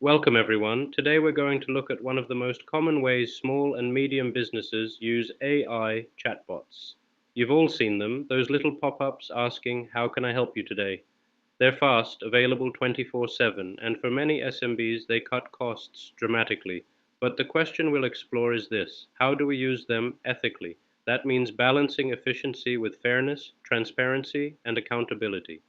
Welcome, everyone. Today we're going to look at one of the most common ways small and medium businesses use AI chatbots. You've all seen them, those little pop ups asking, "How can I help you today?" They're fast, available 24/7, and for many SMBs, they cut costs dramatically. But the question we'll explore is this: how do we use them ethically? That means balancing efficiency with fairness, transparency, and accountability.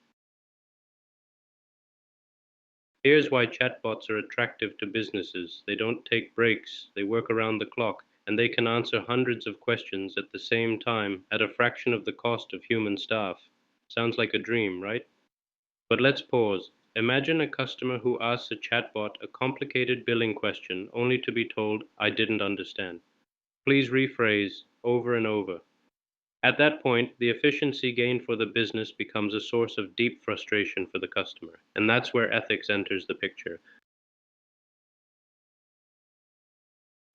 Here's why chatbots are attractive to businesses. They don't take breaks, they work around the clock, and they can answer hundreds of questions at the same time at a fraction of the cost of human staff. Sounds like a dream, right? But let's pause. Imagine a customer who asks a chatbot a complicated billing question only to be told, "I didn't understand. Please rephrase," over and over. At that point, the efficiency gained for the business becomes a source of deep frustration for the customer, and that's where ethics enters the picture.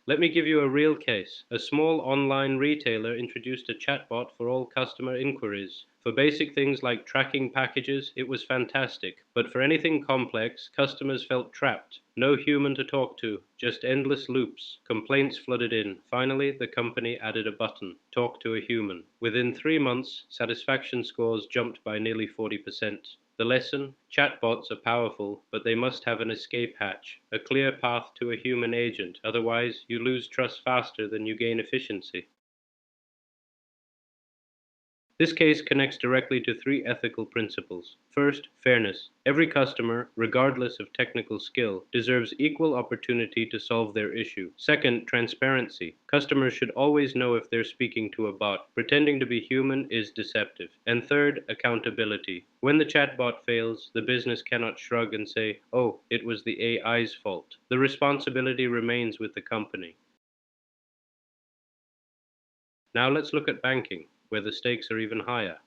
Let me give you a real case. A small online retailer introduced a chatbot for all customer inquiries. For basic things like tracking packages, it was fantastic, but for anything complex, customers felt trapped. No human to talk to, just endless loops. Complaints flooded in. Finally, the company added a button, "Talk to a human." Within 3 months, satisfaction scores jumped by nearly 40%. The lesson: chatbots are powerful, but they must have an escape hatch, a clear path to a human agent, otherwise, you lose trust faster than you gain efficiency. This case connects directly to three ethical principles. First, fairness. Every customer, regardless of technical skill, deserves equal opportunity to solve their issue. Second, transparency. Customers should always know if they're speaking to a bot. Pretending to be human is deceptive. And third, accountability. When the chatbot fails, the business cannot shrug and say, "Oh, it was the AI's fault." The responsibility remains with the company. Now let's look at banking, where the stakes are even higher.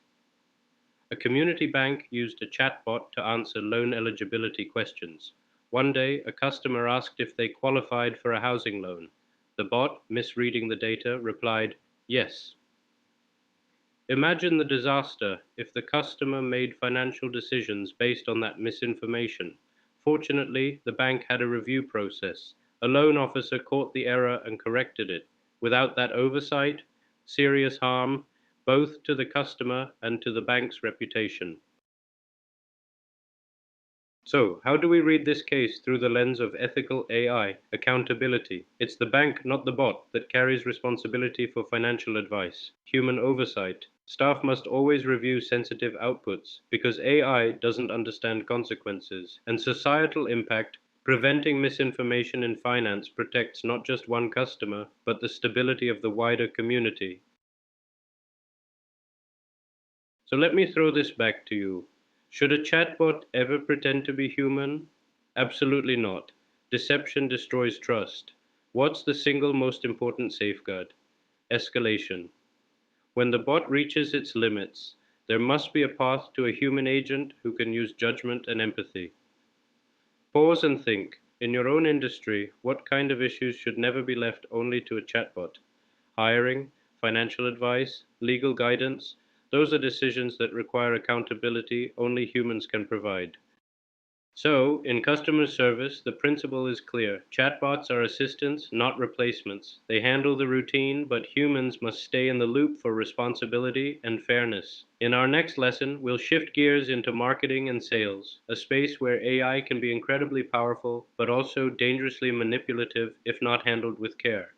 A community bank used a chatbot to answer loan eligibility questions. One day, a customer asked if they qualified for a housing loan. The bot, misreading the data, replied, "Yes." Imagine the disaster if the customer made financial decisions based on that misinformation. Fortunately, the bank had a review process. A loan officer caught the error and corrected it. Without that oversight, serious harm, both to the customer and to the bank's reputation. So, how do we read this case through the lens of ethical AI accountability? It's the bank, not the bot, that carries responsibility for financial advice. Human oversight. Staff must always review sensitive outputs because AI doesn't understand consequences. And societal impact. Preventing misinformation in finance protects not just one customer, but the stability of the wider community. So let me throw this back to you. Should a chatbot ever pretend to be human? Absolutely not. Deception destroys trust. What's the single most important safeguard? Escalation. When the bot reaches its limits, there must be a path to a human agent who can use judgment and empathy. Pause and think. In your own industry, what kind of issues should never be left only to a chatbot? Hiring, financial advice, legal guidance, those are decisions that require accountability only humans can provide. So, in customer service, the principle is clear. Chatbots are assistants, not replacements. They handle the routine, but humans must stay in the loop for responsibility and fairness. In our next lesson, we'll shift gears into marketing and sales, a space where AI can be incredibly powerful, but also dangerously manipulative if not handled with care.